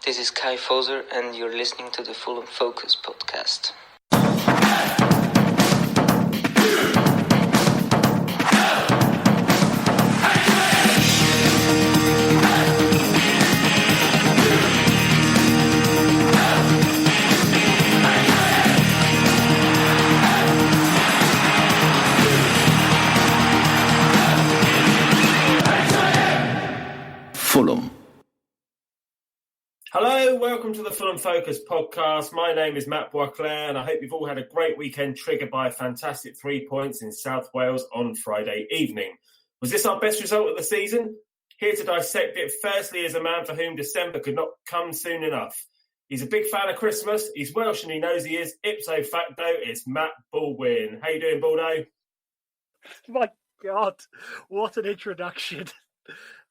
This is Kai Foser, and you're listening to the Fulham Focus podcast. Fulham. Hello, welcome to the Fulham Focus podcast. My name is Matt Boisclair, and I hope you've all had a great weekend triggered by a fantastic 3 points in South Wales on Friday evening. Was this our best result of the season? Here to dissect it, firstly, is a man for whom December could not come soon enough. He's a big fan of Christmas, he's Welsh and he knows he is. Ipso facto, it's Matt Baldwin. How you doing, Baldo? My God, what an introduction.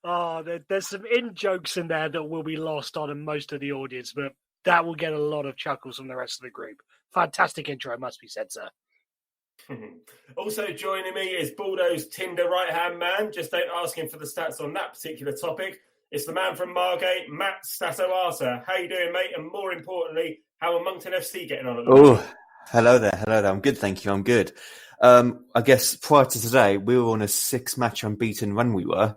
Oh, there's some in-jokes in there that will be lost on most of the audience, but that will get a lot of chuckles from the rest of the group. Fantastic intro, must be said, sir. Also joining me is Baldo's Tinder right-hand man. Just don't ask him for the stats on that particular topic. It's the man from Margate, Matt Statto Arter. How you doing, mate? And more importantly, how are Moncton FC getting on at the moment? Oh, hello there. I'm good, thank you. I'm good. I guess prior to today, we were on a 6-match unbeaten run we were.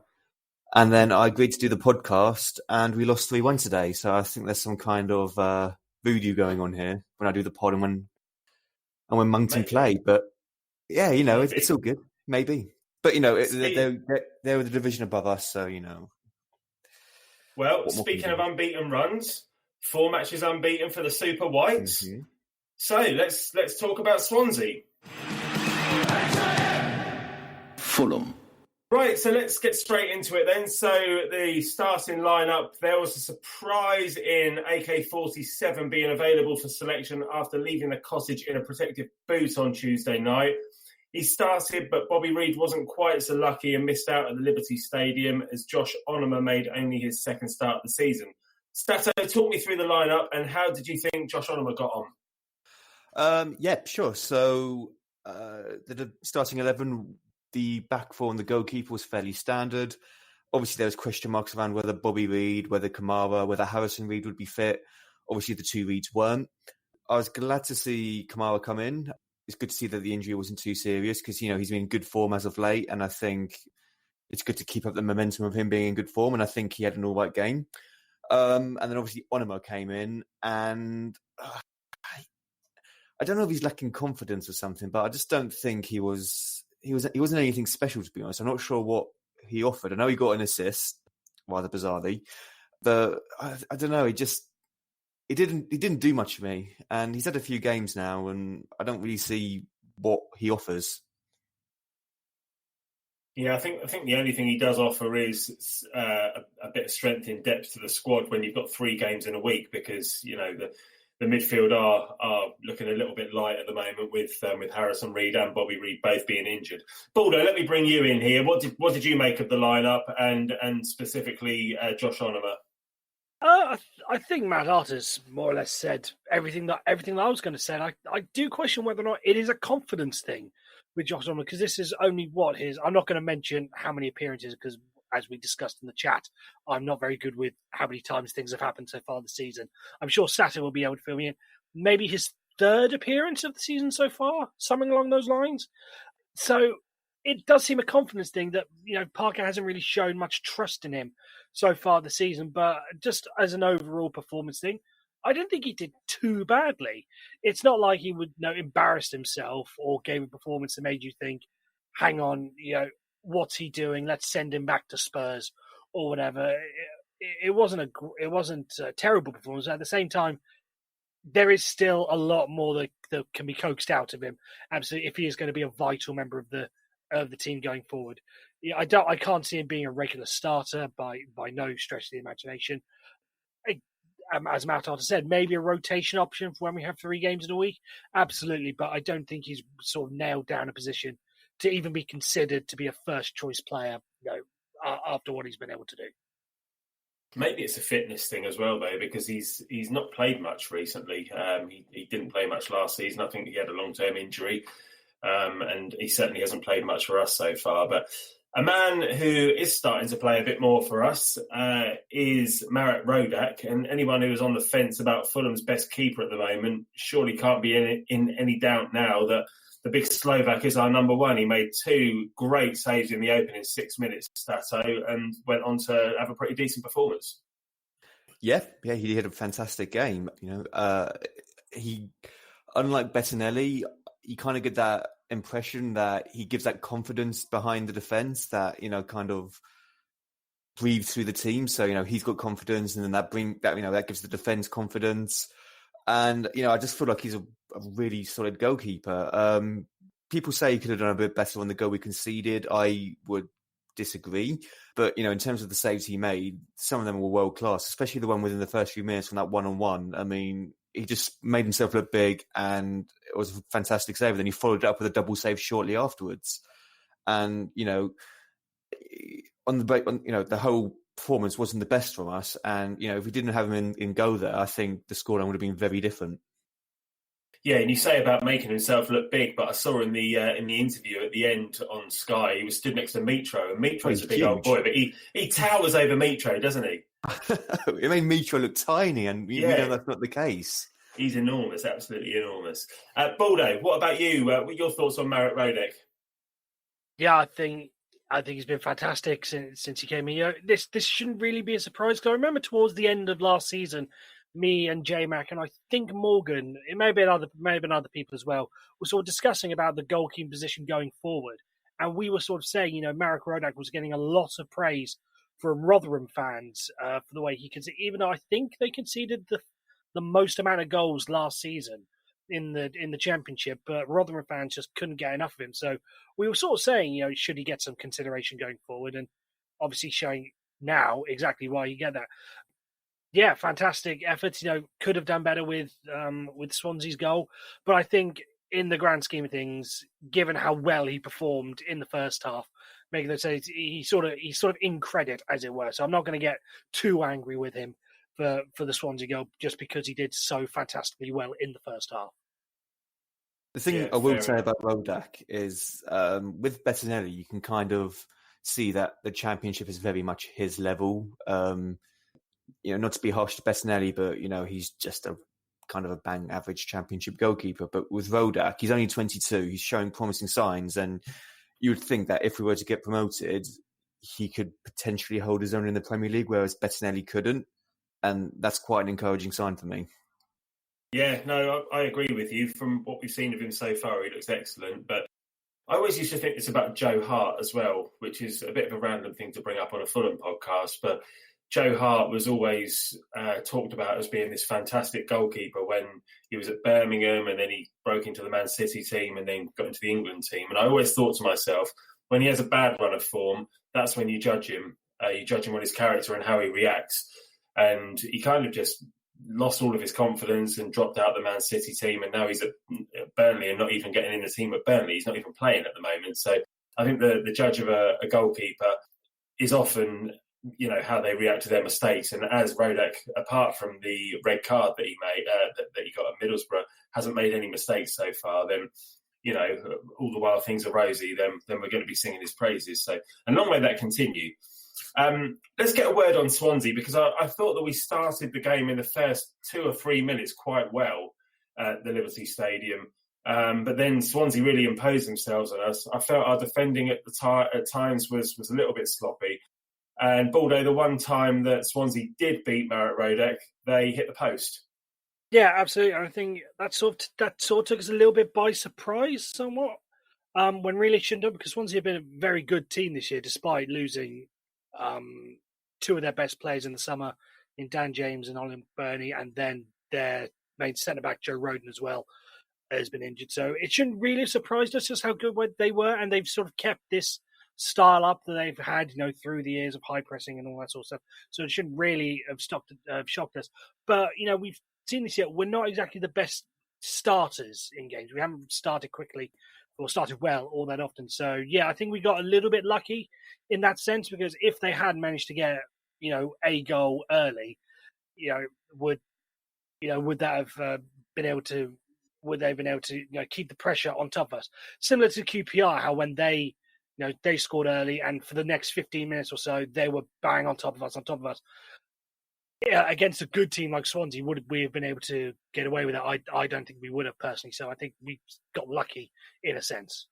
And then I agreed to do the podcast, and we lost 3-1 today. So I think there's some kind of voodoo going on here when I do the pod and when Moncton play. But yeah, you know, it's all good, maybe. But you know, they're the division above us, so you know. Well, speaking of unbeaten runs, 4 matches unbeaten for the Super Whites. Mm-hmm. So let's talk about Swansea. Fulham. Right, so let's get straight into it then. So the starting lineup, there was a surprise in AK-47 being available for selection after leaving the cottage in a protective boot on Tuesday night. He started, but Bobby Reid wasn't quite so lucky and missed out at the Liberty Stadium as Josh Onomah made only his second start of the season. Statto, talk me through the lineup and how did you think Josh Onomah got on? Yeah, sure. So the starting 11... The back four and the goalkeeper was fairly standard. Obviously, there was question marks around whether Bobby Reid, whether Kamara, whether Harrison Reid would be fit. Obviously, the 2 Reids weren't. I was glad to see Kamara come in. It's good to see that the injury wasn't too serious because, you know, he's been in good form as of late. And I think it's good to keep up the momentum of him being in good form. And I think he had an all right game. And then obviously Onomah came in and I don't know if he's lacking confidence or something, but I just don't think he wasn't anything special, to be honest. I'm not sure what he offered. I know he got an assist, rather bizarrely, but I don't know. He didn't do much for me, and he's had a few games now, and I don't really see what he offers. Yeah, I think the only thing he does offer is a bit of strength in depth to the squad when you've got 3 games in a week, because you know the midfield are looking a little bit light at the moment with Harrison Reid and Bobby Reid both being injured. Baldo, let me bring you in here. What did you make of the lineup and specifically Josh Onomah? I think Matt Arter's more or less said everything that I was going to say. I do question whether or not it is a confidence thing with Josh Onomah, because this is only I'm not going to mention how many appearances, because as we discussed in the chat, I'm not very good with how many times things have happened so far this season. I'm sure Statto will be able to fill me in. Maybe his 3rd appearance of the season so far, something along those lines. So it does seem a confidence thing that, you know, Parker hasn't really shown much trust in him so far this season. But just as an overall performance thing, I don't think he did too badly. It's not like he would, embarrass himself or gave a performance that made you think, hang on, what's he doing? Let's send him back to Spurs or whatever. It wasn't a terrible performance. At the same time, there is still a lot more that can be coaxed out of him. Absolutely, if he is going to be a vital member of the team going forward. Yeah, I can't see him being a regular starter by no stretch of the imagination. As Matt Arter said, maybe a rotation option for when we have 3 games in a week. Absolutely, but I don't think he's sort of nailed down a position to even be considered to be a first choice player, after what he's been able to do. Maybe it's a fitness thing as well, though, because he's not played much recently. He didn't play much last season. I think he had a long-term injury, and he certainly hasn't played much for us so far. But A man who is starting to play a bit more for us is Marek Rodak, and anyone who is on the fence about Fulham's best keeper at the moment surely can't be in any doubt now that the big Slovak is our number one. He made 2 great saves in the opening 6 minutes, Statto, and went on to have a pretty decent performance. Yeah, he had a fantastic game. He, unlike Bettinelli, you kind of get that impression that he gives that confidence behind the defence that, kind of breathes through the team. So, he's got confidence, and then that gives the defence confidence. And, I just feel like he's a really solid goalkeeper. People say he could have done a bit better on the goal we conceded. I would disagree. But, in terms of the saves he made, some of them were world class, especially the one within the first few minutes from that one-on-one. I mean, he just made himself look big, and it was a fantastic save. Then he followed it up with a double save shortly afterwards. And, the whole performance wasn't the best from us. And, if we didn't have him in goal there, I think the scoreline would have been very different. Yeah, and you say about making himself look big, but I saw in the interview at the end on Sky, he was stood next to Mitro, and Mitro's a big old boy, but he towers over Mitro, doesn't he? It made Mitro look tiny, and we know that's not the case. He's enormous, absolutely enormous. Baldo, what about you? What are your thoughts on Marek Rodak? Yeah, I think he's been fantastic since he came here. This shouldn't really be a surprise, because I remember towards the end of last season, me and J-Mac, and I think Morgan, it may have been other people as well, were sort of discussing about the goalkeeping position going forward. And we were sort of saying, Marek Rodak was getting a lot of praise from Rotherham fans for the way he conceded, even though I think they conceded the most amount of goals last season in the Championship, but Rotherham fans just couldn't get enough of him. So we were sort of saying, should he get some consideration going forward? And obviously showing now exactly why you get that. Yeah, fantastic efforts. Could have done better with Swansea's goal, but I think in the grand scheme of things, given how well he performed in the first half, making those saves, he's sort of in credit, as it were. So I'm not going to get too angry with him for the Swansea goal just because he did so fantastically well in the first half. The thing I will say about Rodak is with Bettinelli, you can kind of see that the Championship is very much his level. Not to be harsh to Bettinelli, but, he's just a kind of a bang average Championship goalkeeper. But with Rodak, he's only 22. He's showing promising signs. And you would think that if we were to get promoted, he could potentially hold his own in the Premier League, whereas Bettinelli couldn't. And that's quite an encouraging sign for me. Yeah, no, I agree with you. From what we've seen of him so far, he looks excellent. But I always used to think this about Joe Hart as well, which is a bit of a random thing to bring up on a Fulham podcast. But Joe Hart was always talked about as being this fantastic goalkeeper when he was at Birmingham, and then he broke into the Man City team and then got into the England team. And I always thought to myself, when he has a bad run of form, that's when you judge him. You judge him on his character and how he reacts. And he kind of just lost all of his confidence and dropped out the Man City team. And now he's at Burnley and not even getting in the team at Burnley. He's not even playing at the moment. So I think the judge of a goalkeeper is often, how they react to their mistakes. And as Rodak, apart from the red card that he made, that he got at Middlesbrough, hasn't made any mistakes so far, then, all the while things are rosy, then we're going to be singing his praises. So, and long may that continue. Let's get a word on Swansea, because I thought that we started the game in the first 2 or 3 minutes quite well at the Liberty Stadium. But then Swansea really imposed themselves on us. I felt our defending at times was a little bit sloppy. And Baldo, the one time that Swansea did beat Marek Rodak, they hit the post. Yeah, absolutely. I think that sort of took us a little bit by surprise somewhat, when really it shouldn't have, because Swansea have been a very good team this year, despite losing 2 of their best players in the summer in Dan James and Olin Burney, and then their main centre-back, Joe Rodon, as well, has been injured. So it shouldn't really have surprised us just how good they were, and they've sort of kept this style up that they've had, through the years of high pressing and all that sort of stuff. So it shouldn't really have shocked us. But, we've seen this year, we're not exactly the best starters in games. We haven't started quickly or started well all that often. So, yeah, I think we got a little bit lucky in that sense, because if they had managed to get, a goal early, would they have been able to keep the pressure on top of us? Similar to QPR, how when they they scored early, and for the next 15 minutes or so, they were bang on top of us. Yeah, against a good team like Swansea, would we have been able to get away with it? I don't think we would have personally. So I think we got lucky in a sense.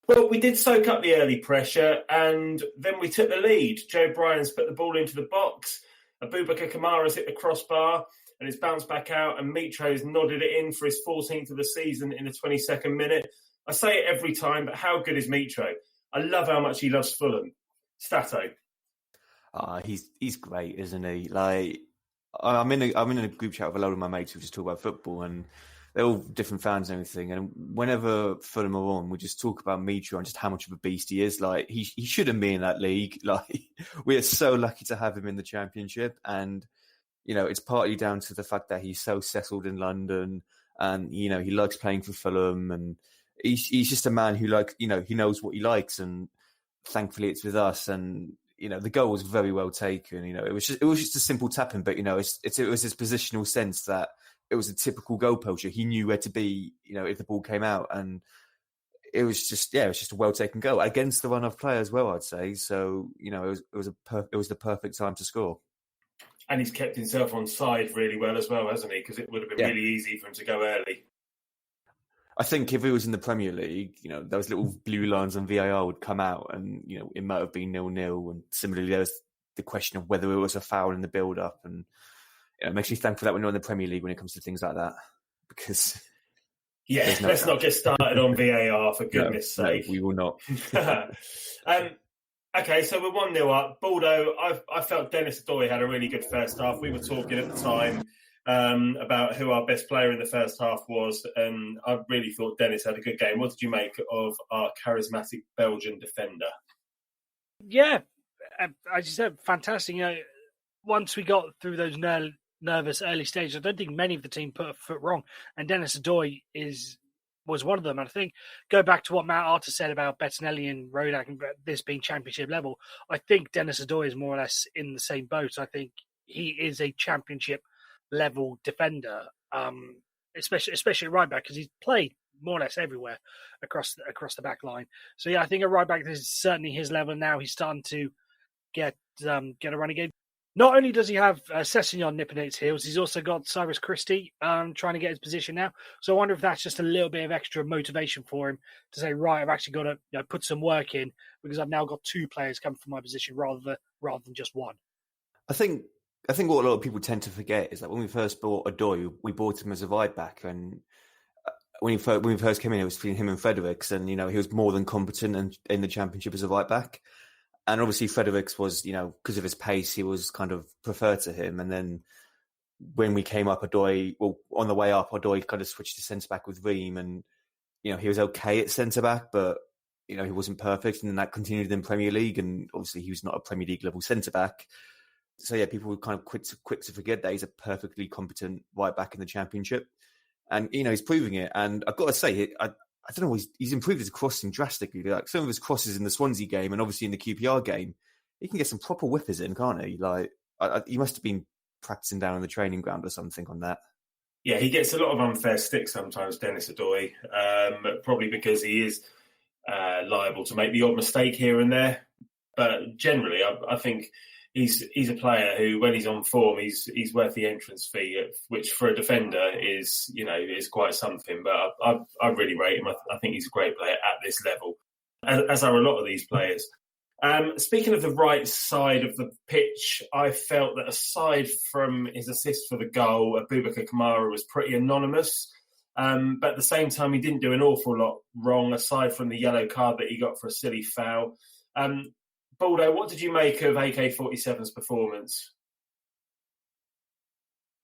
Well, we did soak up the early pressure, and then we took the lead. Joe Bryan's put the ball into the box. Abubakar Kamara's hit the crossbar, and it's bounced back out, and Mitro's nodded it in for his 14th of the season in the 22nd minute. I say it every time, but how good is Mitro? I love how much he loves Fulham. Statto. He's great, isn't he? Like, I'm in a group chat with a load of my mates who just talk about football, and they're all different fans and everything. And whenever Fulham are on, we just talk about Mitro and just how much of a beast he is. Like, he shouldn't be in that league. Like, we are so lucky to have him in the Championship, and it's partly down to the fact that he's so settled in London, and he likes playing for Fulham, and he's just a man who he knows what he likes, and thankfully it's with us. And the goal was very well taken. It was just a simple tapping, but it was his positional sense that it was a typical goal poacher. He knew where to be, if the ball came out, and it was just a well taken goal against the run of play as well, I'd say. So it was the perfect time to score. And he's kept himself on side really well as well, hasn't he? Because it would have been really easy for him to go early. I think if he was in the Premier League, those little blue lines on VAR would come out, and it might have been 0-0. And similarly, there was the question of whether it was a foul in the build-up, and it makes me thankful that we're not in the Premier League when it comes to things like that, because let's not get started on VAR for goodness' sake. No, we will not. Okay, so we're 1-0 up. Baldo, I felt Dennis Adoy had a really good first half. We were talking at the time about who our best player in the first half was, and I really thought Dennis had a good game. What did you make of our charismatic Belgian defender? Yeah, as you said, fantastic. Once we got through those nervous early stages, I don't think many of the team put a foot wrong, and Dennis Adoy was one of them. And I think, go back to what Matt Arter said about Bettinelli and Rodak and this being championship level, I think Dennis Adoy is more or less in the same boat. I think he is a championship level defender, especially at right back, because he's played more or less everywhere across the back line. So yeah, I think at right back this is certainly his level now. He's starting to get a run again. Not only does he have Sessegnon nipping at his heels, he's also got Cyrus Christie trying to get his position now. So I wonder if that's just a little bit of extra motivation for him to say, right, I've actually got to put some work in, because I've now got two players coming from my position rather than just one. I think what a lot of people tend to forget is that when we first bought Adoy, we bought him as a right back, and when we first came in, it was between him and Fredericks, and he was more than competent in the Championship as a right back. And obviously Fredericks was, because of his pace, he was kind of preferred to him. And then when we came up, on the way up, Adoy kind of switched to centre-back with Ream. And, he was okay at centre-back, but, he wasn't perfect. And then that continued in Premier League. And obviously he was not a Premier League level centre-back. So, yeah, people were kind of quick to forget that he's a perfectly competent right-back in the Championship. And, he's proving it. And I've got to say, I don't know, he's improved his crossing drastically. Like, some of his crosses in the Swansea game and obviously in the QPR game, he can get some proper whippers in, can't he? Like, he must have been practicing down on the training ground or something on that. Yeah, he gets a lot of unfair stick sometimes, Dennis Adoy, probably because he is liable to make the odd mistake here and there. But generally, I think he's a player who, when he's on form, he's worth the entrance fee, which for a defender is quite something. But I really rate him. I think he's a great player at this level, as are a lot of these players. Speaking of the right side of the pitch, I felt that aside from his assist for the goal, Abubakar Kamara was pretty anonymous. But at the same time, he didn't do an awful lot wrong, aside from the yellow card that he got for a silly foul. Baldo, what did you make of AK-47's performance?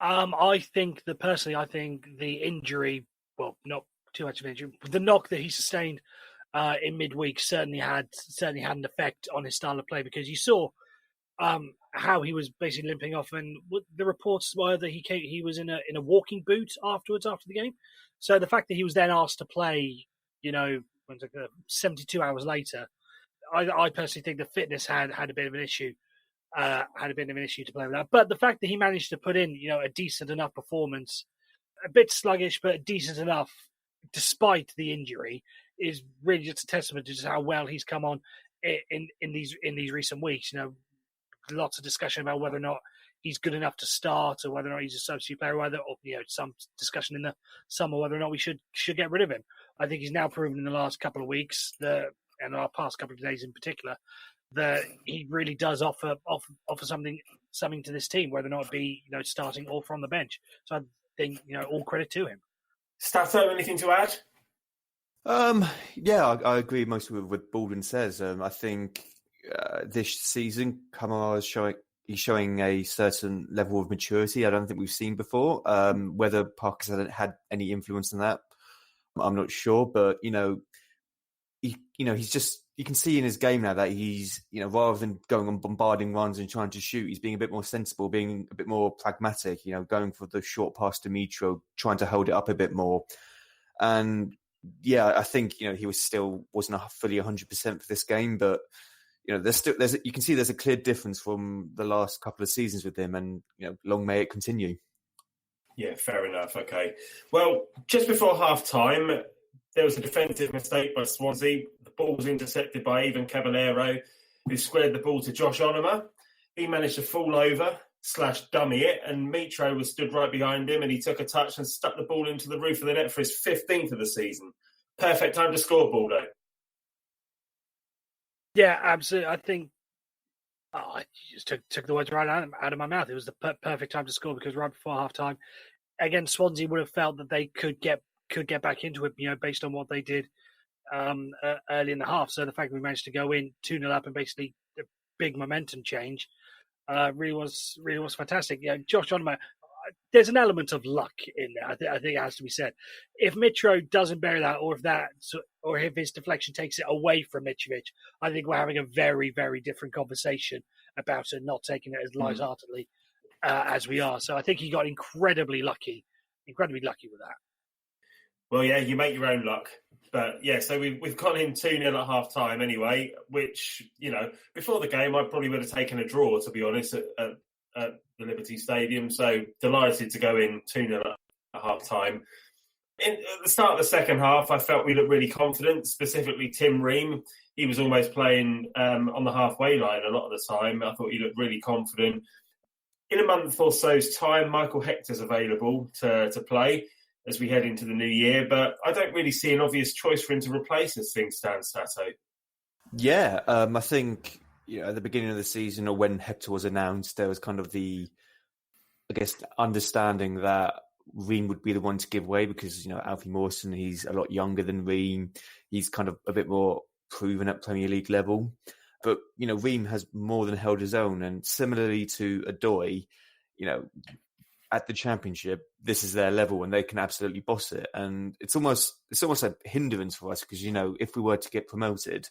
I think the injury, well, not too much of an injury, the knock that he sustained in midweek certainly had an effect on his style of play, because you saw how he was basically limping off, and the reports were that he was in a walking boot after the game. So the fact that he was then asked to play, 72 hours later, I personally think the fitness had a bit of an issue. To play with that. But the fact that he managed to put in, a decent enough performance, a bit sluggish, but decent enough, despite the injury, is really just a testament to just how well he's come on in these recent weeks. Lots of discussion about whether or not he's good enough to start, or whether or not he's a substitute player, or some discussion in the summer whether or not we should get rid of him. I think he's now proven in the last couple of weeks and our past couple of days in particular, that he really does offer something to this team, whether or not it be starting or from the bench. So I think all credit to him. Statto, anything to add? Yeah, I agree mostly with what Baldwin says. I think this season, Kamara is showing a certain level of maturity I don't think we've seen before. Whether Parker's had any influence on that, I'm not sure. But he's just, you can see in his game now that he's rather than going on bombarding runs and trying to shoot, he's being a bit more sensible, being a bit more pragmatic. Going for the short pass to Mitro, trying to hold it up a bit more. And yeah, I think he wasn't fully 100% for this game, but you can see there's a clear difference from the last couple of seasons with him, and long may it continue. Yeah, fair enough. Okay. Well, just before half time, there was a defensive mistake by Swansea. The ball was intercepted by Ivan Caballero, who squared the ball to Josh Onomah. He managed to fall over / dummy it, and Mitro was stood right behind him, and he took a touch and stuck the ball into the roof of the net for his 15th of the season. Perfect time to score, Baldo. Yeah, absolutely. I think I just took the words right out of my mouth. It was the perfect time to score, because right before half-time, again, Swansea would have felt that they could get back into it, based on what they did early in the half. So the fact that we managed to go in 2-0 up and basically a big momentum change really was fantastic. Josh Onomah, there's an element of luck in there. I think it has to be said. If Mitro doesn't bury that, or if his deflection takes it away from Mitrovic, I think we're having a very, very different conversation about it, not taking it as lightheartedly as we are. So I think he got incredibly lucky with that. Well, yeah, you make your own luck. But yeah, so we've gone in 2-0 at half time anyway, which, before the game, I probably would have taken a draw, to be honest, at the Liberty Stadium. So delighted to go in 2-0 at half time. At the start of the second half, I felt we looked really confident, specifically Tim Ream. He was almost playing on the halfway line a lot of the time. I thought he looked really confident. In a month or so's time, Michael Hector's available to play as we head into the new year, but I don't really see an obvious choice for him to replace as things stand, Statto. Yeah, I think at the beginning of the season, or when Hector was announced, there was kind of understanding that Ream would be the one to give way, because Alfie Mawson, he's a lot younger than Ream. He's kind of a bit more proven at Premier League level, but Ream has more than held his own, and similarly to Adoy, at the Championship, this is their level and they can absolutely boss it. And it's almost a hindrance for us, because if we were to get promoted,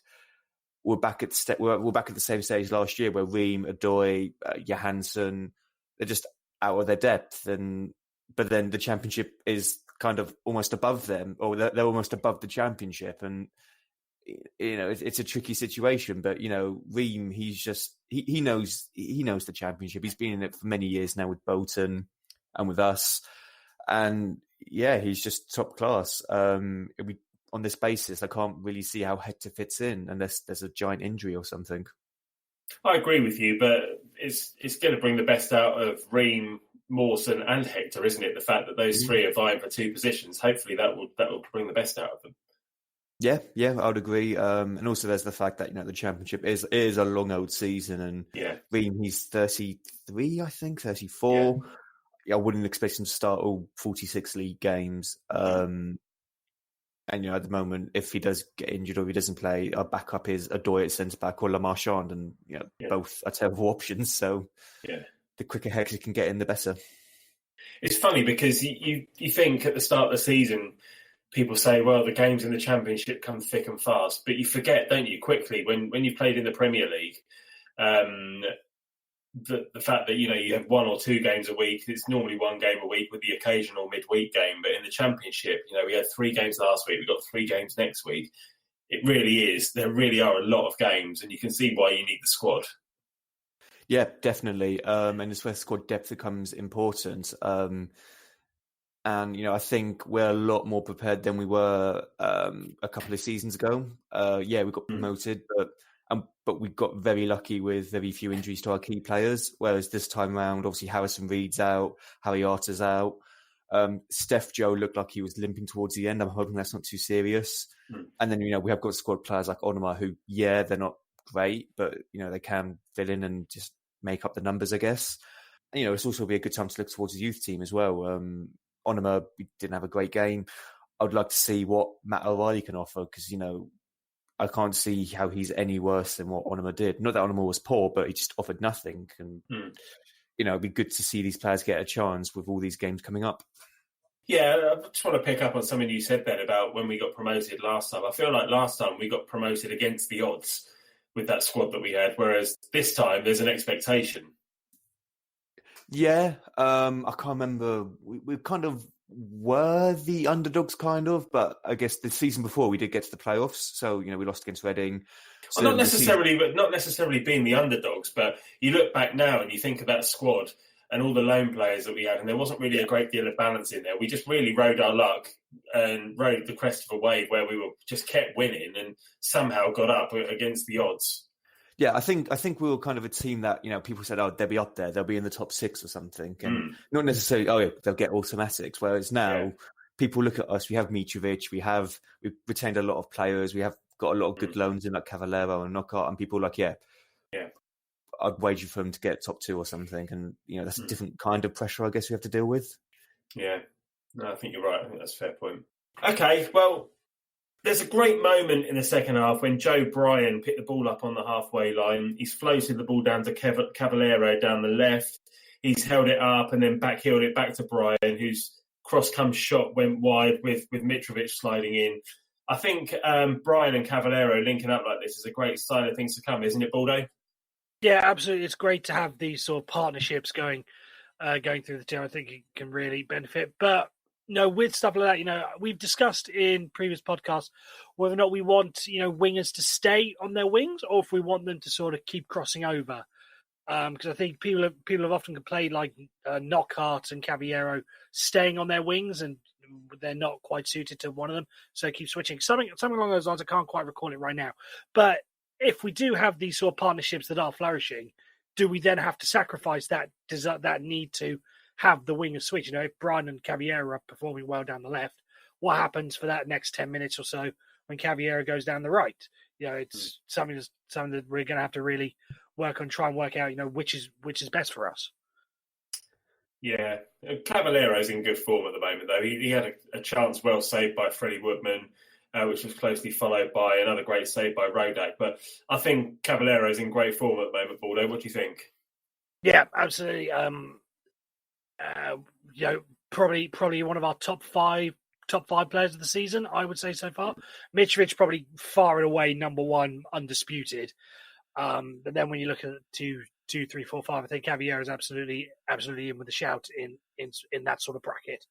we're back at the same stage last year where Ream, Adoy, Johansson, they're just out of their depth. But then the Championship is kind of almost above them, or they're almost above the Championship, and it's a tricky situation. But Ream, he knows the Championship. He's been in it for many years now with Bolton and with us, and yeah, he's just top class. On this basis, I can't really see how Hector fits in unless there's a giant injury or something. I agree with you, but it's going to bring the best out of Ream, Mawson and Hector, isn't it? The fact that those three are vying for two positions, hopefully that will bring the best out of them. Yeah, I would agree. And also there's the fact that, the Championship is a long old season, and Ream, he's 33, I think, 34. Yeah, I wouldn't expect him to start all 46 league games. And, at the moment, if he does get injured or if he doesn't play, our backup is Adoy at centre-back or Le Marchand, and, both are terrible options. So the quicker Hector can get in, the better. It's funny because you think at the start of the season, people say, well, the games in the Championship come thick and fast, but you forget, don't you, quickly, when you've played in the Premier League, the fact that, you have 1 or 2 games a week, it's normally 1 game a week with the occasional midweek game. But in the Championship, we had 3 games last week, we've got 3 games next week. There really are a lot of games, and you can see why you need the squad. Yeah, definitely. And it's where squad depth becomes important. And, I think we're a lot more prepared than we were a couple of seasons ago. We got promoted, but we got very lucky with very few injuries to our key players. Whereas this time around, obviously Harrison Reed's out, Harry Arter's out. Steph Joe looked like he was limping towards the end. I'm hoping that's not too serious. And then, we have got squad players like Onoma who, they're not great, but, they can fill in and just make up the numbers, I guess. And, it's also be a good time to look towards the youth team as well. Onoma didn't have a great game. I would like to see what Matt O'Reilly can offer because, I can't see how he's any worse than what Onoma did. Not that Onoma was poor, but he just offered nothing. And, it'd be good to see these players get a chance with all these games coming up. Yeah, I just want to pick up on something you said then about when we got promoted last time. I feel like last time we got promoted against the odds with that squad that we had, whereas this time there's an expectation. Yeah, I can't remember. We kind of were the underdogs, kind of, but I guess the season before we did get to the playoffs, so we lost against Reading. So not necessarily being the underdogs, but you look back now and you think of that squad and all the loan players that we had, and there wasn't really a great deal of balance in there. We just really rode our luck and rode the crest of a wave where we just kept winning and somehow got up against the odds. Yeah, I think we were kind of a team that, people said, they'll be up there, they'll be in the top 6 or something. And not necessarily, they'll get automatics. Whereas now people look at us, we have Mitrovic, we've retained a lot of players, we have got a lot of good loans in like Cavallero and Knockout, and people are like, I'd wager for them to get top 2 or something. And, that's a different kind of pressure, I guess, we have to deal with. Yeah, no, I think you're right. I think that's a fair point. Okay, well, there's a great moment in the second half when Joe Bryan picked the ball up on the halfway line. He's floated the ball down to Cavallero down the left. He's held it up and then back-heeled it back to Bryan, whose cross-come shot went wide with Mitrovic sliding in. I think Bryan and Cavallero linking up like this is a great sign of things to come, isn't it, Baldo? Yeah, absolutely. It's great to have these sort of partnerships going through the team. I think it can really benefit. But with stuff like that, we've discussed in previous podcasts whether or not we want, wingers to stay on their wings or if we want them to sort of keep crossing over. Because I think people have often complained like Knockhart and Cavallero staying on their wings and they're not quite suited to one of them. So keep switching. Something along those lines. I can't quite recall it right now. But if we do have these sort of partnerships that are flourishing, do we then have to sacrifice that? Does that need to have the wingers switch? If Bryan and Cavallero are performing well down the left, what happens for that next 10 minutes or so when Cavallero goes down the right? It's something that we're going to have to really try and work out, which is best for us. Yeah, Cavallero's in good form at the moment, though. He had a chance well saved by Freddie Woodman, which was closely followed by another great save by Rodak. But I think Cavallero's in great form at the moment, Baldo. What do you think? Yeah, absolutely. Probably one of our top five players of the season, I would say so far. Mitrovic probably far and away number one, undisputed. But then when you look at 2, 3, 4, 5, I think Cavallero is absolutely in with a shout in that sort of bracket.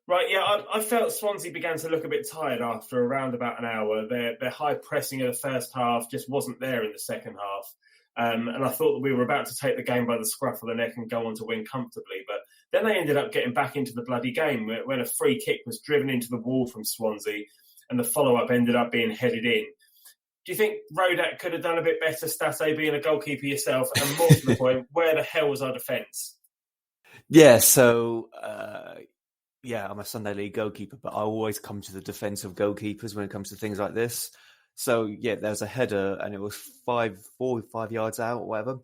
Right, yeah, I felt Swansea began to look a bit tired after around about an hour. Their high pressing of the first half just wasn't there in the second half. And I thought that we were about to take the game by the scruff of the neck and go on to win comfortably. But then they ended up getting back into the bloody game when a free kick was driven into the wall from Swansea and the follow-up ended up being headed in. Do you think Rodak could have done a bit better, Statto, being a goalkeeper yourself? And more to the point, where the hell was our defence? Yeah, so... I'm a Sunday League goalkeeper, but I always come to the defence of goalkeepers when it comes to things like this. So, there was a header and it was 4 or 5 yards out or whatever.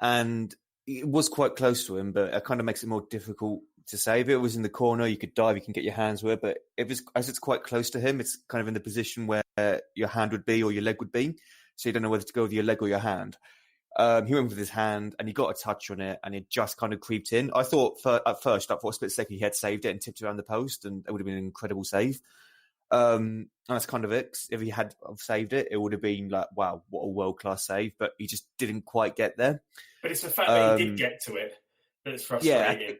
And it was quite close to him, but it kind of makes it more difficult to save. It was in the corner, you could dive, you can get your hands with it. But as it's quite close to him, it's kind of in the position where your hand would be or your leg would be. So you don't know whether to go with your leg or your hand. He went with his hand and he got a touch on it and it just kind of creeped in. I thought at first, for a split second, he had saved it and tipped around the post and it would have been an incredible save. And that's kind of it. If he had saved it, it would have been like, wow, what a world-class save. But he just didn't quite get there. But it's the fact that he did get to it that's frustrating.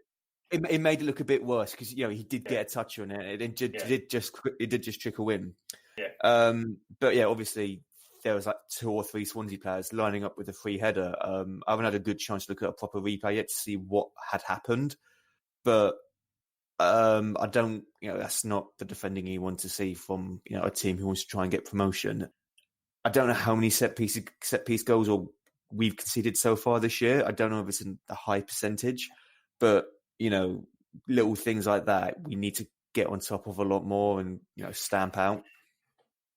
Yeah, it made it look a bit worse because, he did get a touch on it. It did just trickle in. Yeah. But obviously, there was like 2 or 3 Swansea players lining up with a free header. I haven't had a good chance to look at a proper replay yet to see what had happened. But I don't, that's not the defending you want to see from, a team who wants to try and get promotion. I don't know how many set piece goals we've conceded so far this year. I don't know if it's in a high percentage, but, little things like that, we need to get on top of a lot more and, stamp out.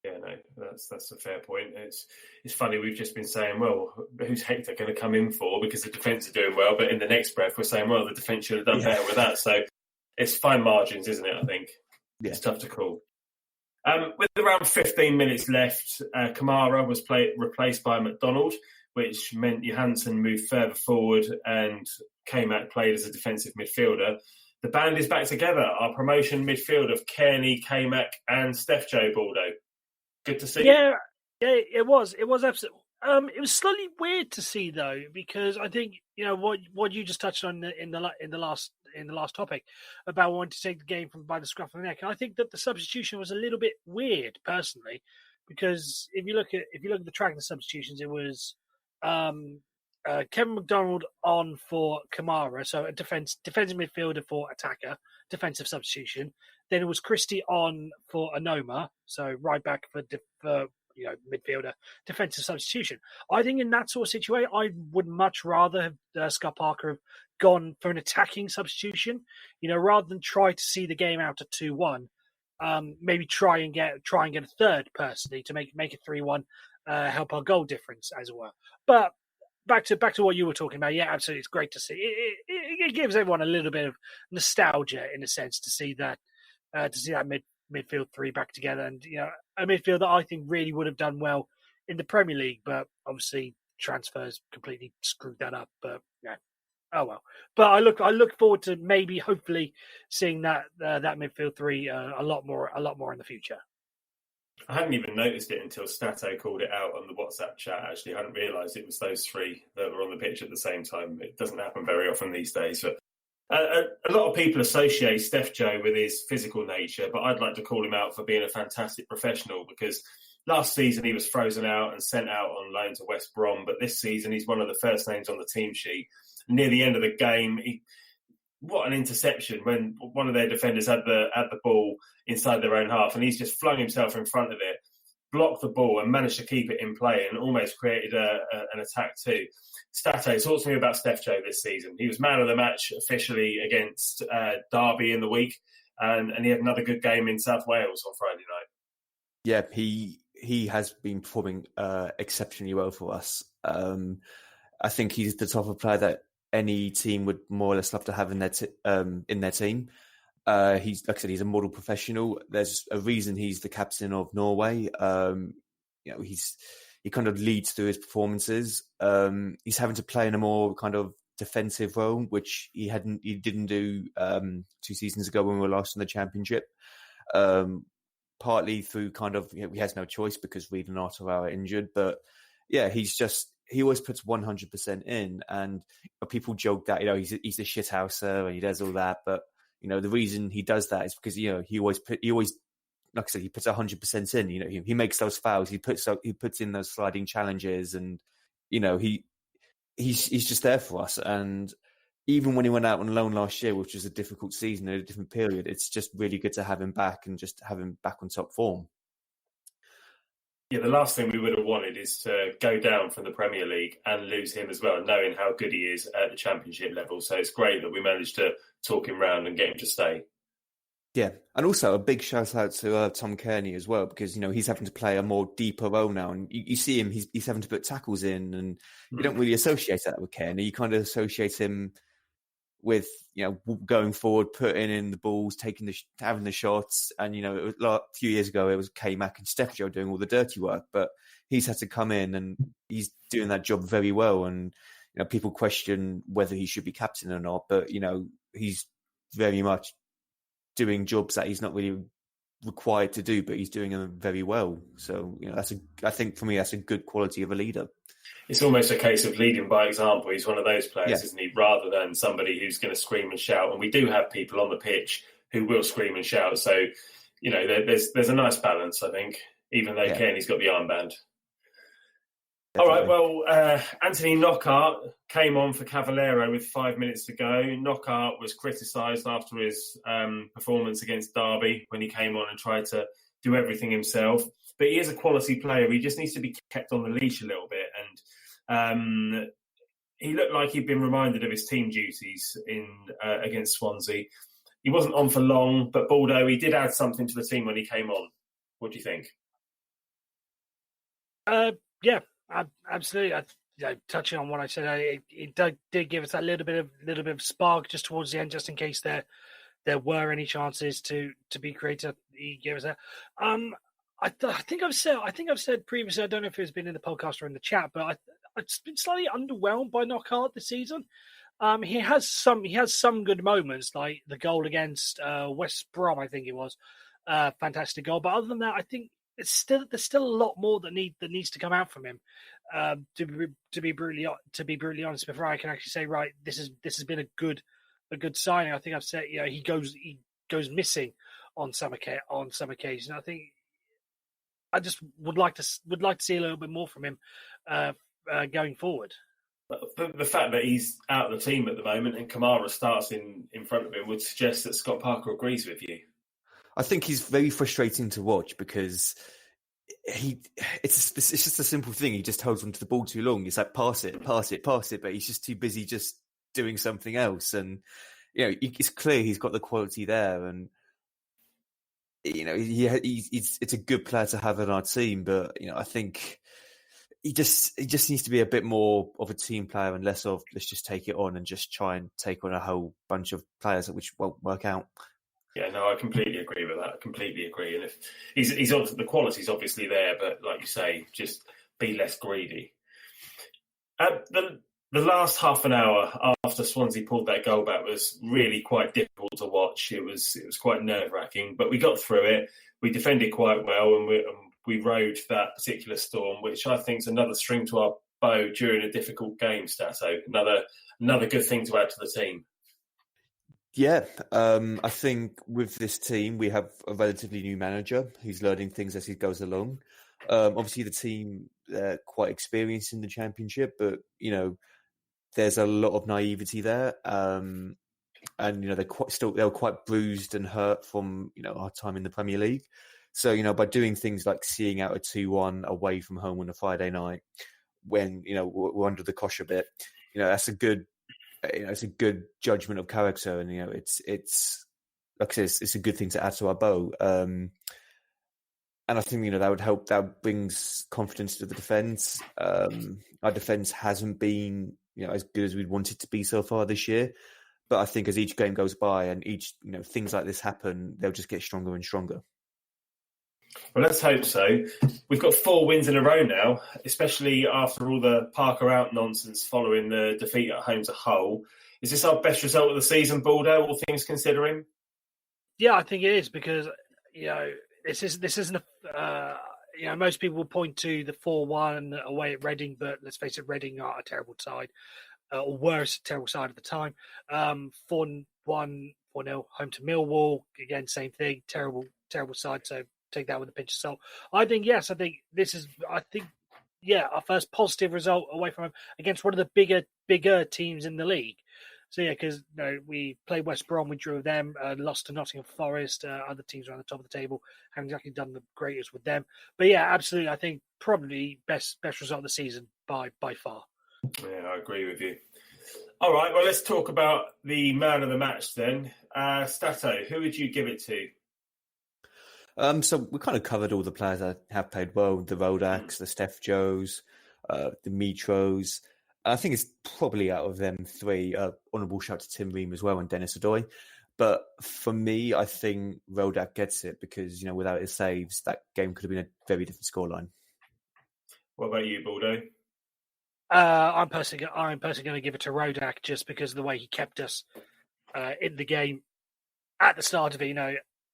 Yeah, no, that's a fair point. It's funny, we've just been saying, well, who's Hector going to come in for? Because the defence are doing well, but in the next breath, we're saying, well, the defence should have done better with that. So it's fine margins, isn't it, I think? Yeah. It's tough to call. With around 15 minutes left, Kamara was replaced by McDonald, which meant Johansson moved further forward and K-Mac played as a defensive midfielder. The band is back together. Our promotion midfield of Kearney, K-Mac and Steph Joe Baldo. Good to see. Yeah, it was. It was absolutely. It was slightly weird to see though, because I think what you just touched on in the last topic about wanting to take the game by the scruff of the neck. And I think that the substitution was a little bit weird, personally, because if you look at the track of the substitutions, it was Kevin McDonald on for Kamara, so a defensive midfielder for attacker, defensive substitution. Then it was Christie on for Anoma, so right back for midfielder, defensive substitution. I think in that sort of situation, I would much rather have Scott Parker have gone for an attacking substitution, rather than try to see the game out at 2-1. Maybe try and get a third personally to make it 3-1, help our goal difference as it were. But back to what you were talking about. Yeah, absolutely, it's great to see. It gives everyone a little bit of nostalgia in a sense to see that midfield three back together, and a midfield that I think really would have done well in the Premier League, but obviously transfers completely screwed that up. But yeah, oh well. But I look forward to maybe hopefully seeing that midfield three a lot more in the future. I hadn't even noticed it until Statto called it out on the WhatsApp chat. Actually, I hadn't realised it was those three that were on the pitch at the same time. It doesn't happen very often these days. But a lot of people associate Steph Joe with his physical nature, but I'd like to call him out for being a fantastic professional, because last season he was frozen out and sent out on loan to West Brom, but this season he's one of the first names on the team sheet. Near the end of the game, what an interception when one of their defenders had the ball inside their own half, and he's just flung himself in front of it, blocked the ball and managed to keep it in play and almost created an attack too. Statto, talk to me about Steph Joe this season. He was man of the match officially against Derby in the week, and he had another good game in South Wales on Friday night. Yeah, he has been performing exceptionally well for us. I think he's the type of player that any team would more or less love to have in their team. He's, like I said, he's a model professional. There's a reason he's the captain of Norway. He kind of leads through his performances. He's having to play in a more kind of defensive role, which he didn't do 2 seasons ago when we were last in the Championship. Partly through kind of, he has no choice because Reed and Arter are injured. But yeah, he always puts 100% in, and people joke that he's a shithouser and he does all that. But the reason he does that is because he always like I said, he puts 100% in. He makes those fouls. He puts in those sliding challenges, and he's just there for us. And even when he went out on loan last year, which was a difficult season in a different period, it's just really good to have him back and just have him back on top form. Yeah, the last thing we would have wanted is to go down from the Premier League and lose him as well, knowing how good he is at the Championship level. So it's great that we managed to talk him round and get him to stay. Yeah, and also a big shout out to Tom Kearney as well, because he's having to play a more deeper role now, and you see him, he's having to put tackles in, and you don't really associate that with Kearney. You kind of associate him with going forward, putting in the balls, having the shots, and it was a few years ago it was K-Mac and Steph Joe doing all the dirty work, but he's had to come in and he's doing that job very well. And people question whether he should be captain or not, but he's very much doing jobs that he's not really required to do, but he's doing them very well. So I think for me that's a good quality of a leader. It's almost a case of leading by example. He's one of those players, isn't he? Rather than somebody who's going to scream and shout. And we do have people on the pitch who will scream and shout. So, there's a nice balance, I think, even though Kearney's got the armband. All right, well, Anthony Knockaert came on for Cavallero with 5 minutes to go. Knockaert was criticised after his performance against Derby when he came on and tried to do everything himself. But he is a quality player. He just needs to be kept on the leash a little bit. And he looked like he'd been reminded of his team duties against Swansea. He wasn't on for long, but Baldo, he did add something to the team when he came on. What do you think? Yeah. Absolutely. Touching on what I said, it did give us that little bit of spark just towards the end, just in case there were any chances to be created. He gave us that. I think I've said previously. I don't know if it's been in the podcast or in the chat, but I've been slightly underwhelmed by Knockaert this season. He has some good moments, like the goal against West Brom. I think it was fantastic goal. But other than that, I think there's still a lot more that needs to come out from him. To be brutally honest, before I can actually say, right, this has been a good signing. I think I've said, he goes missing on some occasions. I think I just would like to see a little bit more from him going forward. The fact that he's out of the team at the moment and Kamara starts in front of him would suggest that Scott Parker agrees with you. I think he's very frustrating to watch because it's just a simple thing. He just holds onto the ball too long. It's like pass it, but he's just too busy just doing something else. And it's clear he's got the quality there, and it's a good player to have in our team. But I think he just needs to be a bit more of a team player and less of let's just take it on and just try and take on a whole bunch of players which won't work out. Yeah, no, I completely agree with that. I completely agree. And if he's the quality's obviously there, but like you say, just be less greedy. The last half an hour after Swansea pulled that goal back was really quite difficult to watch. It was quite nerve-wracking, but we got through it. We defended quite well, and we rode that particular storm, which I think is another string to our bow during a difficult game, Statto. Another good thing to add to the team. Yeah, I think with this team, we have a relatively new manager who's learning things as he goes along. Obviously, the team, they're quite experienced in the Championship, but, there's a lot of naivety there. And, they were quite bruised and hurt from, our time in the Premier League. So, by doing things like seeing out a 2-1 away from home on a Friday night when, we're under the cosh a bit, that's a good... it's a good judgment of character, and it's like I said, it's a good thing to add to our bow. And I think that would help. That brings confidence to the defence. Our defence hasn't been as good as we'd want it to be so far this year, but I think as each game goes by and each things like this happen, they'll just get stronger and stronger. Well, let's hope so. We've got 4 wins in a row now, especially after all the Parker out nonsense following the defeat at home to Hull. Is this our best result of the season, Baldo, all things considering? Yeah, I think it is because, this isn't most people will point to the 4-1 away at Reading, but let's face it, Reading are a terrible side, or worse, a terrible side at the time. 4-1, 4-0 home to Millwall, again, same thing, terrible side, so take that with a pinch of salt. I think this is our first positive result away from him against one of the bigger teams in the league. So yeah, because we played West Brom, we drew them, lost to Nottingham Forest, other teams around the top of the table, haven't exactly done the greatest with them. But yeah, absolutely, I think probably best result of the season by far. Yeah, I agree with you. All right, well, let's talk about the man of the match then. Statto, who would you give it to? So we kind of covered all the players that have played well, the Rodaks, the Steph Joes, the Mitros. I think it's probably out of them 3, honourable shout to Tim Ream as well and Dennis Odoi. But for me, I think Rodak gets it because, without his saves, that game could have been a very different scoreline. What about you, Baldo? I'm personally going to give it to Rodak just because of the way he kept us in the game at the start of it,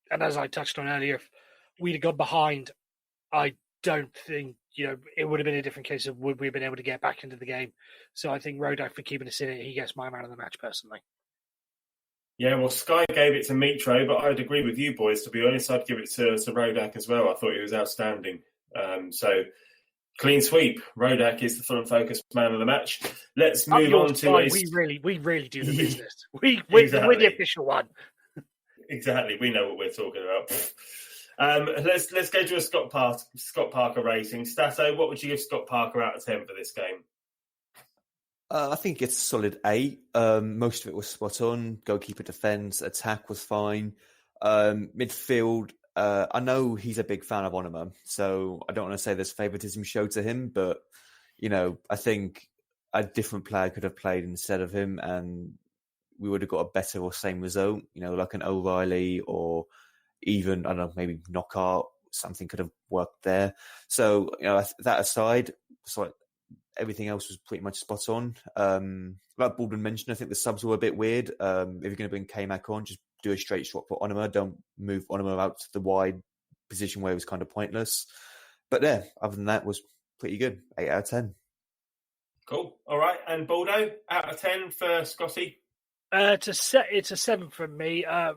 And as I touched on earlier, if we'd have gone behind, I don't think, it would have been a different case of would we have been able to get back into the game. So I think Rodak, for keeping us in it, he gets my man of the match personally. Yeah, well, Sky gave it to Mitro, but I'd agree with you boys, to be honest. I'd give it to Rodak as well. I thought he was outstanding. So Clean sweep. Rodak is the Fulham Focus man of the match. Let's move on to we really do the business. We're the official one. Exactly. We know what we're talking about. Let's go to a Scott Parker rating. Statto, what would you give Scott Parker out of 10 for this game? I think it's a solid 8. Most of it was spot on. Goalkeeper defence, attack was fine. Midfield, I know he's a big fan of Onoma, so I don't want to say there's favouritism showed to him, but, I think a different player could have played instead of him, and we would have got a better or same result, like an O'Reilly or even, I don't know, maybe Knockout, something could have worked there. So, that aside, everything else was pretty much spot on. Like Baldwin mentioned, I think the subs were a bit weird. If you're going to bring K-Mac on, just do a straight swap for Onoma. Don't move Onoma out to the wide position where it was kind of pointless. But yeah, other than that, was pretty good. 8 out of 10. Cool. All right. And Baldo, out of 10 for Scotty? It's a 7 from me. I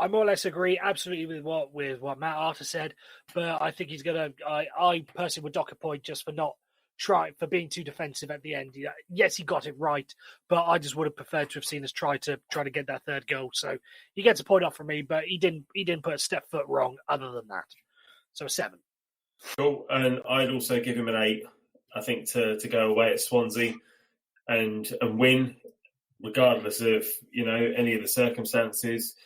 more or less agree absolutely with what Matt Arter said, but I think he's gonna. I personally would dock a point just for being too defensive at the end. Yes, he got it right, but I just would have preferred to have seen us try to get that third goal. So he gets a point off from me, but he didn't put a step foot wrong other than that. So a 7. Cool. And I'd also give him an 8. I think to go away at Swansea and win, regardless of any of the circumstances,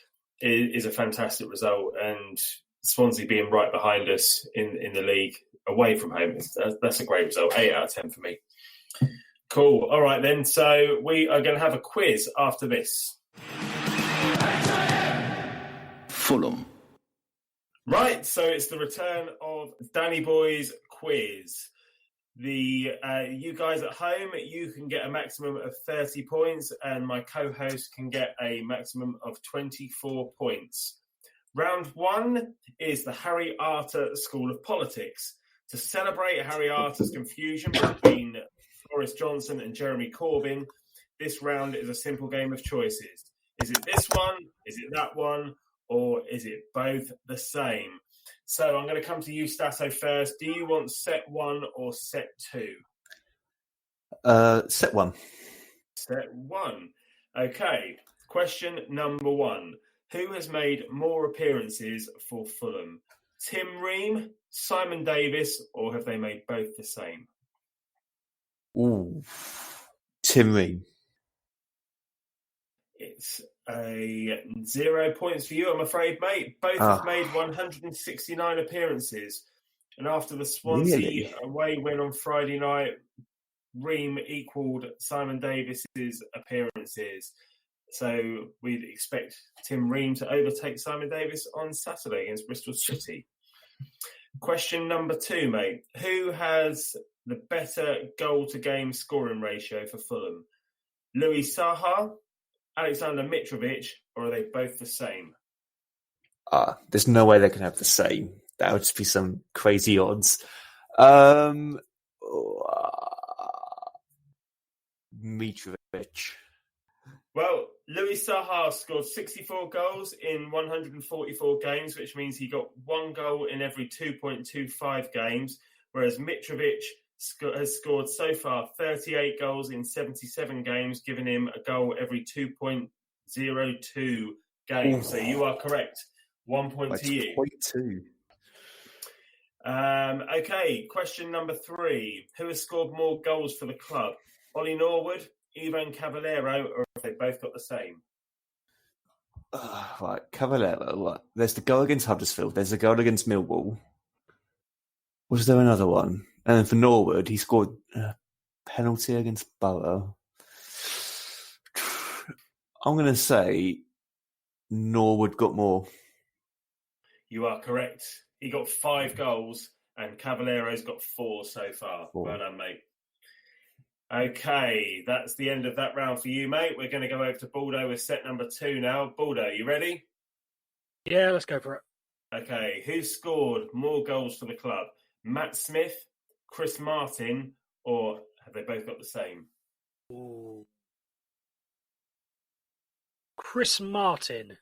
is a fantastic result. And Swansea being right behind us in the league away from home, that's a great result. 8 out of 10 for me. Cool. All right then. So we are going to have a quiz after this. Fulham. Right. So it's the return of Danny Boy's quiz. You guys at home, you can get a maximum of 30 points, and my co-host can get a maximum of 24 points. Round 1 is the Harry Arter School of Politics. To celebrate Harry Arter's confusion between Boris Johnson and Jeremy Corbyn, this round is a simple game of choices. Is it this one? Is it that one? Or is it both the same? So I'm going to come to you, Statto, first. Do you want set 1 or set 2? Set 1. Set 1. Okay. Question number 1. Who has made more appearances for Fulham? Tim Ream, Simon Davis, or have they made both the same? Ooh, Tim Ream. It's a 0 points for you, I'm afraid, mate. Both have made 169 appearances. And after the Swansea away win on Friday night, Ream equalled Simon Davis's appearances. So we'd expect Tim Ream to overtake Simon Davis on Saturday against Bristol City. Question number 2, mate. Who has the better goal-to-game scoring ratio for Fulham? Louis Saha, Alexander Mitrovic, or are they both the same? There's no way they can have the same. That would just be some crazy odds. Mitrovic. Well, Louis Saha scored 64 goals in 144 games, which means he got 1 goal in every 2.25 games, whereas Mitrovic has scored so far 38 goals in 77 games, giving him a goal every 2.02 games. So you are correct. 1 point to you. 0.2. Okay, question number 3. Who has scored more goals for the club? Ollie Norwood, Ivan Cavallero, or have they both got the same? Right, Cavallero. Right. There's the goal against Huddersfield. There's the goal against Millwall. Was there another one? And then for Norwood, he scored a penalty against Borough. I'm going to say Norwood got more. You are correct. He got 5 goals, and Cavallero's got 4 so far. 4. Well done, mate. Okay, that's the end of that round for you, mate. We're going to go over to Baldo with set number 2 now. Baldo, you ready? Yeah, let's go for it. Okay, who scored more goals for the club? Matt Smith, Chris Martin, or have they both got the same? Ooh. Chris Martin.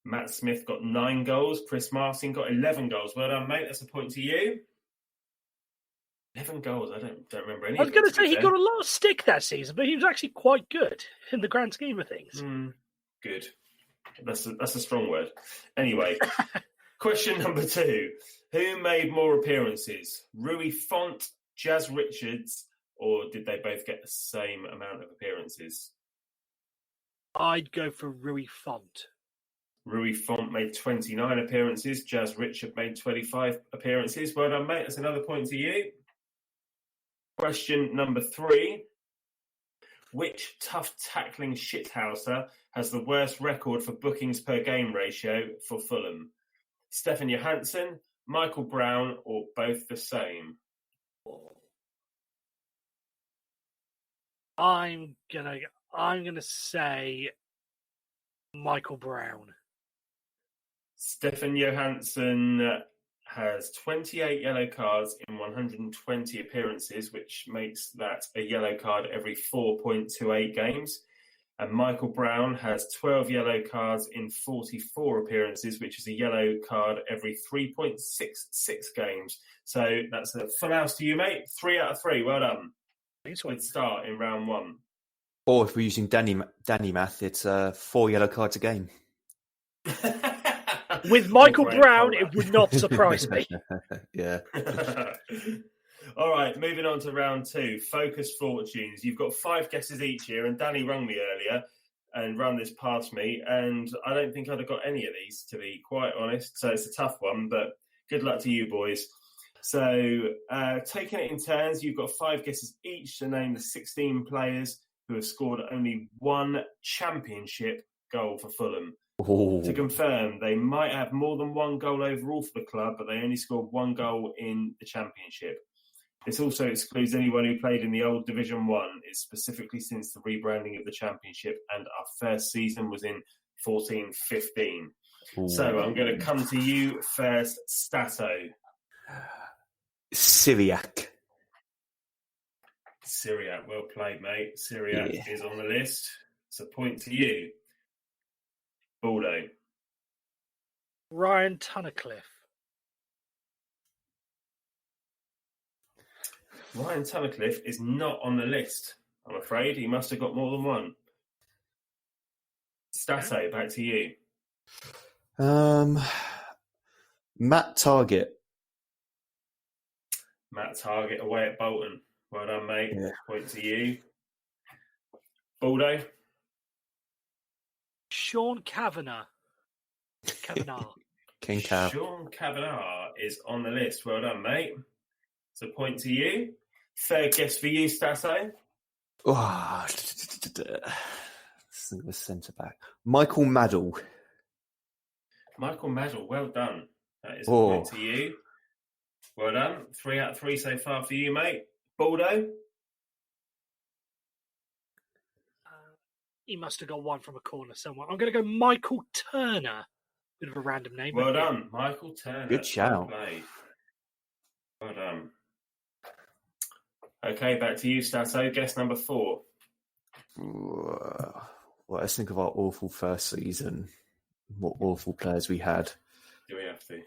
Matt Smith got 9 goals. Chris Martin got 11 goals. Well done, mate. That's a point to you. 11 goals. I don't remember any. I was going to say he got a lot of stick that season, but he was actually quite good in the grand scheme of things. Good. That's a strong word. Anyway, question number 2. Who made more appearances? Rui Font, Jazz Richards, or did they both get the same amount of appearances? I'd go for Rui Font. Rui Font made 29 appearances. Jazz Richard made 25 appearances. Well done, mate. That's another point to you. Question number 3. Which tough tackling shithouser has the worst record for bookings per game ratio for Fulham? Stefan Johansson, Michael Brown, or both the same? I'm gonna say Michael Brown. Stefan Johansson has 28 yellow cards in 120 appearances, which makes that a yellow card every 4.28 games. And Michael Brown has 12 yellow cards in 44 appearances, which is a yellow card every 3.66 games. So that's a full house to you, mate. 3 out of 3. Well done. Good start in round 1. Or if we're using Danny math, it's 4 yellow cards a game. With Michael Brown, it would not surprise me. Yeah. All right, moving on to round 2. Focus fortunes. You've got 5 guesses each here, and Danny rung me earlier and run this past me, and I don't think I'd have got any of these, to be quite honest. So it's a tough one, but good luck to you, boys. So taking it in turns, you've got 5 guesses each to name the 16 players who have scored only 1 championship goal for Fulham. Ooh. To confirm, they might have more than 1 goal overall for the club, but they only scored 1 goal in the championship. This also excludes anyone who played in the old Division 1. It's specifically since the rebranding of the championship, and our first season was in 14-15. So I'm going to come to you first, Statto. Syriac, well played, mate. Syriac is on the list. It's a point to you. Baldo. Ryan Tunnicliffe. Ryan Tunnicliffe is not on the list, I'm afraid. He must have got more than 1. Statto, back to you. Matt Target. Matt Target away at Bolton. Well done, mate. Yeah. Point to you. Baldo. Sean Kavanagh. King Cav. Sean Kavanagh is on the list. Well done, mate. It's a point to you. Third guess for you, Statto. Oh, let's think of a centre back. Michael Maddell. Michael Maddell, well done. That is a point to you. Well done. 3 out of 3 so far for you, mate. Baldo. He must have got 1 from a corner somewhere. I'm going to go Michael Turner. Bit of a random name. Well done, Michael Turner. Good shout. Well done. Okay, back to you, Statto. Guess number 4. Well, let's think of our awful first season. What awful players we had. Do we have to?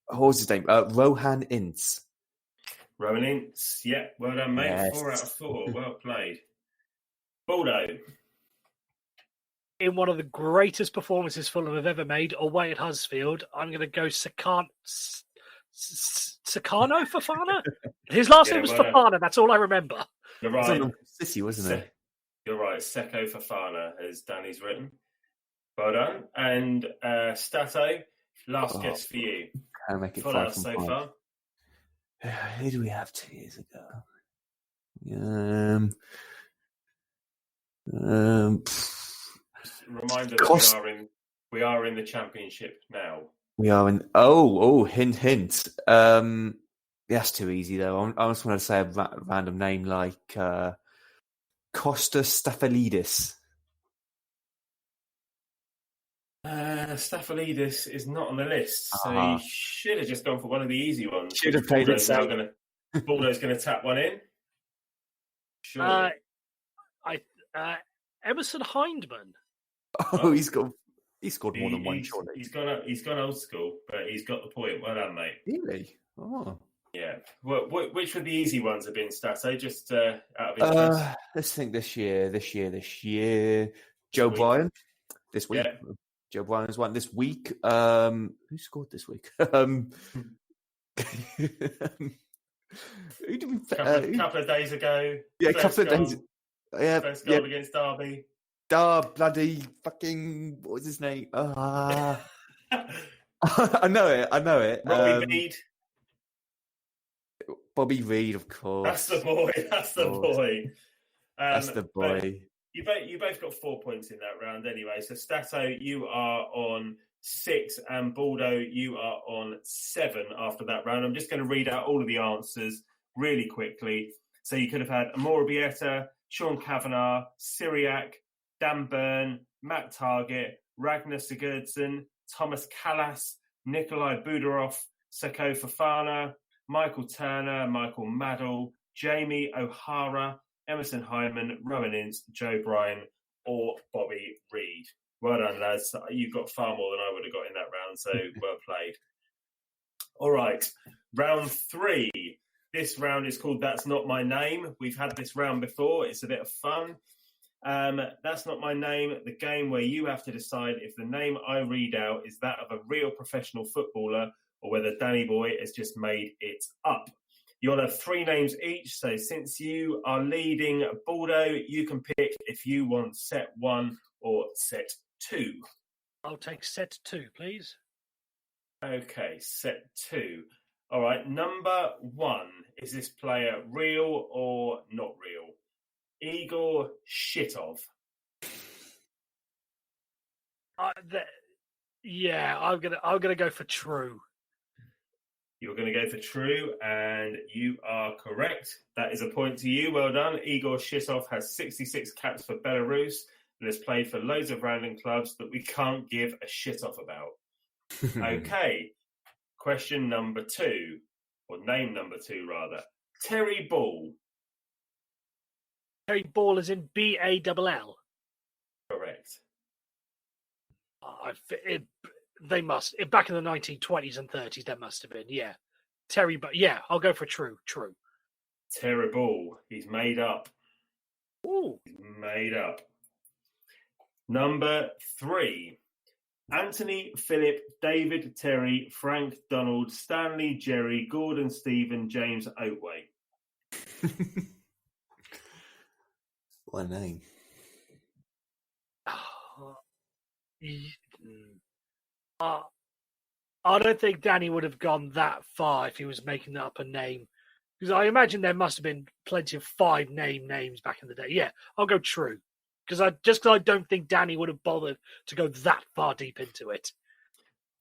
What was his name? Rohan Ince. Rohan Ince. Yeah, well done, mate. Yes. 4 out of 4. Well played. Baldo. In one of the greatest performances Fulham have ever made, away at Huddersfield, I'm going to go Sakano Fofana? His last name was Fofana. That's all I remember. You're right. Sissy, wasn't it? You're right. Seko Fofana, as Danny's written. Well done. And Statto, last guess for you. Can I make it 5 from 5? Far. Who do we have 2 years ago? Reminder that we are in the championship now. We are in. Hint. That's too easy though. I just want to say a random name like Kostas Staphylidis. Staphylidis is not on the list, so you should have just gone for one of the easy ones. Should have played it. Baldo's going to tap one in. Sure. Emerson Hindman. Oh, he's got. He scored more than one, surely. He's gone old school, but he's got the point. Well done, mate. Really? Oh. Yeah. Which of the easy ones have been, Statto? Just out of interest. Let's think this year. Joe Bryan. This week. Yeah. Joe Bryan has won this week. Who scored this week? Who did we... couple of days ago. Yeah, a couple of days. Yeah, First goal against Derby. Bloody fucking... What was his name? I know it. Robbie Reed. Bobby Reed, of course. That's the boy. That's the boy. You both got 4 points in that round anyway. So Statto, you are on 6, and Baldo, you are on 7 after that round. I'm just going to read out all of the answers really quickly. So you could have had Amora Bieta, Sean Kavanagh, Syriac, Dan Byrne, Matt Target, Ragnar Sigurdsson, Thomas Callas, Nikolai Budarov, Sako Fofana, Michael Turner, Michael Maddell, Jamie O'Hara, Emerson Hyman, Rowan Ince, Joe Bryan, or Bobby Reed. Well done, lads. You've got far more than I would have got in that round, so well played. All right, round 3. This round is called That's Not My Name. We've had this round before. It's a bit of fun. That's Not My Name, the game where you have to decide if the name I read out is that of a real professional footballer or whether Danny Boy has just made it up. You'll have 3 names each, so since you are leading Baldo, you can pick if you want set 1 or set 2. I'll take set 2, please. Okay, set 2. All right, number 1. Is this player real or not real? Igor Shitov. I'm gonna go for true. You're going to go for true, and you are correct. That is a point to you. Well done. Igor Shitov has 66 caps for Belarus and has played for loads of random clubs that we can't give a shit off about. Okay. Question number 2, or name number 2, rather. Terry Ball. Terry Ball is in Ball. Correct. They must. Back in the 1920s and 30s, that must have been. Yeah. Terry, but yeah, I'll go for true. Terry Ball. He's made up. Ooh. He's made up. Number 3. Anthony, Philip, David, Terry, Frank, Donald, Stanley, Jerry, Gordon, Stephen, James, Oatway. What a name. I don't think Danny would have gone that far if he was making up a name. Because I imagine there must have been plenty of 5 names back in the day. Yeah, I'll go true. Because I don't think Danny would have bothered to go that far deep into it.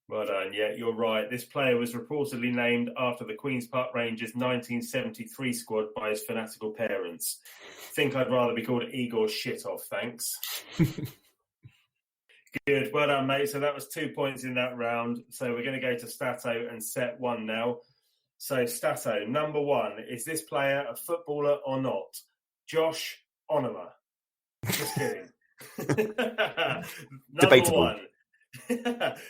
Well done. Yeah, you're right. This player was reportedly named after the Queen's Park Rangers 1973 squad by his fanatical parents. Think I'd rather be called Igor Shitov, thanks. Good. Well done, mate. So that was 2 points in that round. So we're going to go to Statto and set 1 now. So Statto, number 1. Is this player a footballer or not? Josh Onoma. Just kidding. Debatable.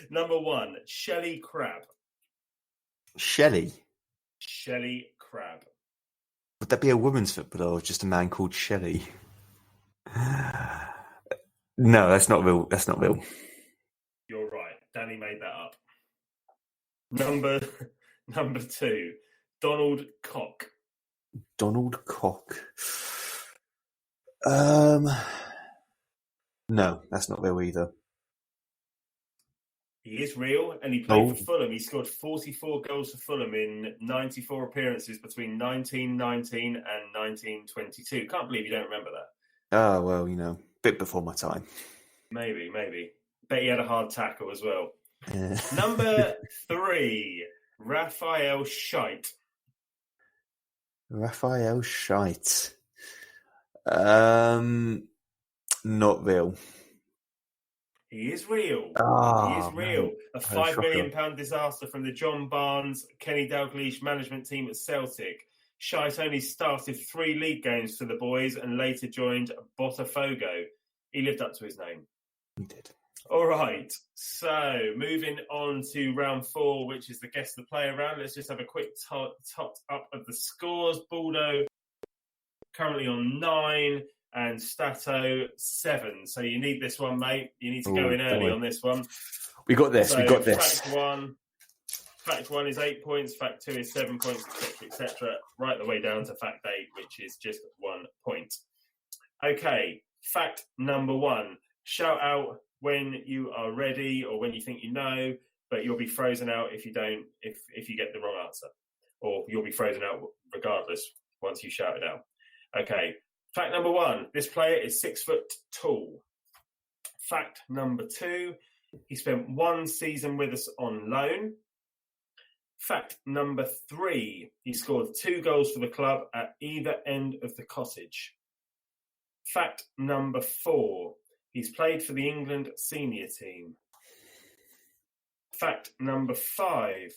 Number 1, Shelley Crabb. Shelley Crabb. Would that be a women's footballer or just a man called Shelley? No, that's not real. You're right. Danny made that up. Number 2, Donald Cock. Donald Cock. No, that's not real either. He is real, and he played for Fulham. He scored 44 goals for Fulham in 94 appearances between 1919 and 1922. Can't believe you don't remember that. Oh, well, bit before my time. Maybe. Bet he had a hard tackle as well. Yeah. Number 3, Raphael Scheidt. Raphael Scheidt. Not real. He is real. He is real. Man. A £5 million disaster from the John Barnes, Kenny Dalglish management team at Celtic. Scheidt only started 3 league games for the boys and later joined Botafogo. He lived up to his name. He did. All right. So moving on to round 4, which is the guess the player round. Let's just have a quick top up of the scores. Baldo currently on 9 and Statto 7. So you need this one, mate. You need to go in early on this one. We got this. So we got this. Fact 1 is 8 points. Fact 2 is 7 points, etc. Right the way down to fact 8, which is just 1 point. Okay. Fact number 1. Shout out when you are ready or when you think you know, but you'll be frozen out if you don't, if you get the wrong answer, or you'll be frozen out regardless once you shout it out. Okay. Fact number 1, this player is 6 foot tall. Fact number 2, he spent 1 season with us on loan. Fact number 3, he scored 2 goals for the club at either end of the cottage. Fact number 4, he's played for the England senior team. Fact number 5,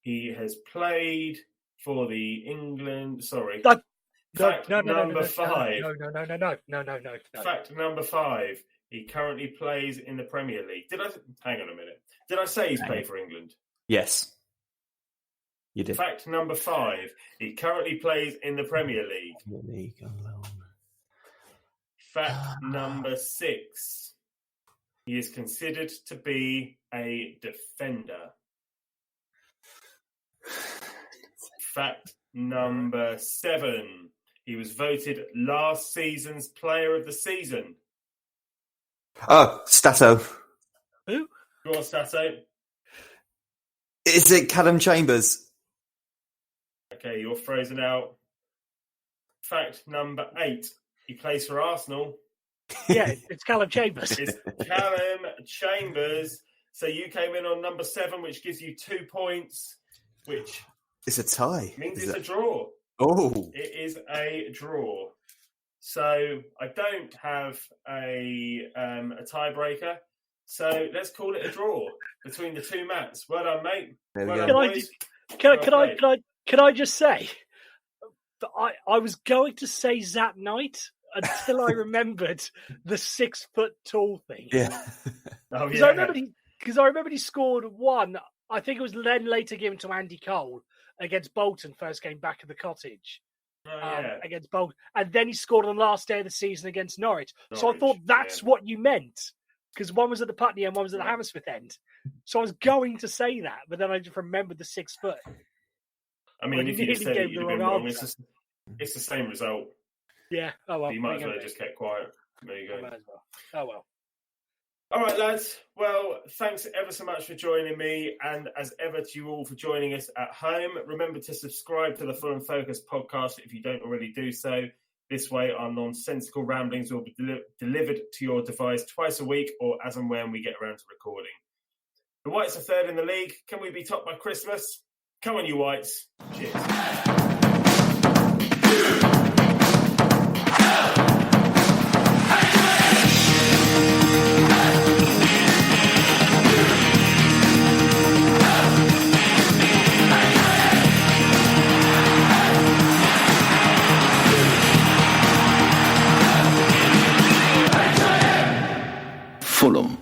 he has played for the England. Sorry. Fact number 5. No. Fact number 5, he currently plays in the Premier League. Hang on a minute. Did I say he's played for England? Yes. You did. Fact number 5, he currently plays in the Premier League. Fact number 6, he is considered to be a defender. Fact number 7, he was voted last season's player of the season. Oh, Statto. Who? Go on, Statto. Is it Callum Chambers? Okay, you're frozen out. Fact number 8, he plays for Arsenal. Yeah, it's Callum Chambers. It's Callum Chambers. So you came in on number 7, which gives you 2 points, which It's a tie. means it's a draw. Oh. It is a draw. So I don't have a tiebreaker. So let's call it a draw between the two Matts. Well done, mate. There we Well go. done, boys. Can I just say that I was going to say Zap Knight until I remembered the 6 foot tall thing. Yeah. Oh, Because yeah. I remember he scored 1. I think it was then later given to Andy Cole against Bolton, first game back at the cottage. Against Bolton. And then he scored on the last day of the season against Norwich. So I thought that's what you meant. Because one was at the Putney and one was at the Hammersmith end. So I was going to say that, but then I just remembered the 6 foot. I mean, if you said it, you'd have been wrong. It's the same result. Yeah. Oh, well. You might as well have just kept quiet. There you go. Might as well. Oh, well. All right, lads. Well, thanks ever so much for joining me, and as ever to you all for joining us at home. Remember to subscribe to the Fulham Focus podcast if you don't already do so. This way, our nonsensical ramblings will be delivered to your device twice a week or as and when we get around to recording. The Whites are third in the league. Can we be topped by Christmas? Come on, you Whites. Cheers. Fulham.